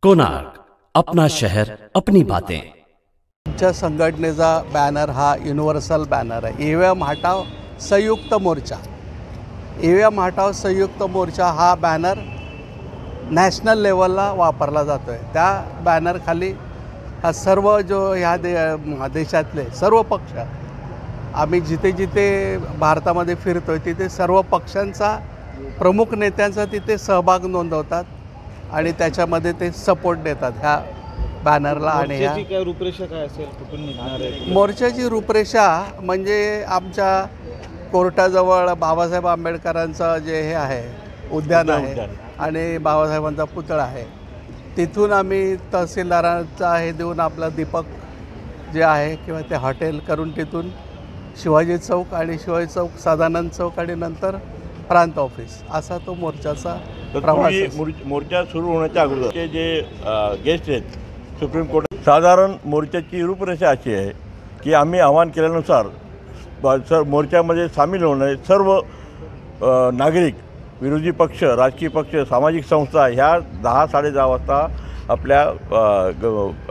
कोणार्क, अपना शहर अपनी बातें। आमच्या संघटनेचा बॅनर हा युनिव्हर्सल बॅनर आहे। ईव्हीएम हटाव संयुक्त मोर्चा। ईव्हीएम हटाव संयुक्त मोर्चा हा बॅनर नॅशनल लेवलला वापरला जातो आहे। त्या बॅनर खाली हा सर्व जो ह्या देशातले सर्व पक्ष, आम्ही जिथे जिथे भारतामध्ये फिरतो आहे तिथे सर्व पक्षांचा प्रमुख नेत्यांचा तिथे सहभाग नोंदवतात आणि त्याच्यामध्ये ते सपोर्ट देतात ह्या बॅनरला। आणि ह्या काय रूपरेषा काय असेल, कुठून निघणार आहे मोर्चाची रूपरेषा म्हणजे आमच्या कोर्टाजवळ बाबासाहेब आंबेडकरांचं जे हे आहे उद्यान आहे आणि बाबासाहेबांचा पुतळा आहे, तिथून आम्ही तहसीलदारांचा हे देऊन आपला दीपक जे आहे किंवा ते हॉटेल करून तिथून शिवाजी चौक आणि शिवाजी चौक सदानंद चौक आणि नंतर प्रांत ऑफिस असा तो मोर्चाचा प्रवास। मोर्चा सुरू होण्याच्या अगोदर जे गेस्ट आहेत सुप्रीम कोर्ट, साधारण मोर्चाची रूपरेषा अशी आहे की आम्ही आवाहन केल्यानुसार मोर्चामध्ये सामील होणारे सर्व नागरिक, विरोधी पक्ष, राजकीय पक्ष, सामाजिक संस्था ह्या 10-10:30 वाजता आपल्या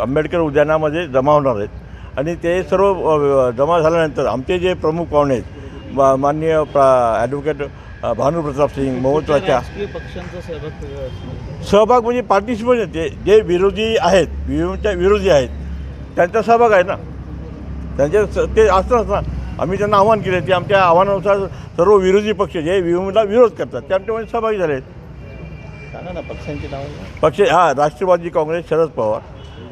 आंबेडकर उद्यानामध्ये जमा होणार आहेत। आणि ते सर्व जमा झाल्यानंतर आमचे जे प्रमुख पाहुणे आहेत माननीय ॲडव्होकेट भानुप्रताप सिंग महोत्सवाच्या सहभाग म्हणजे पार्टिसिपेट आहे, जे विरोधी आहेत, ईव्हीएमच्या विरोधी आहेत त्यांचा सहभाग आहे ना, त्यांच्या ते असतंच ना। आम्ही त्यांना आवाहन केले की आमच्या आव्हानानुसार सर्व विरोधी पक्ष जे ईव्हीएमला विरोध करतात ते आमच्यामध्ये सहभागी झाले आहेत। सांगा ना पक्षांची नावं। पक्ष राष्ट्रवादी काँग्रेस शरद पवार,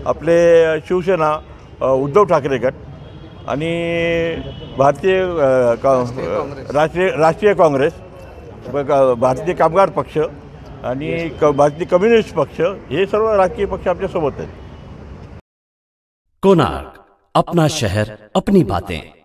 आपले शिवसेना उद्धव ठाकरे गट आणि राष्ट्रीय काँग्रेस, भारतीय कामगार पक्ष आणि भारतीय कम्युनिस्ट पक्ष, हे सर्व राजकीय पक्ष आमच्यासोबत आहेत। कोणार्क, अपना शहर अपनी बातें।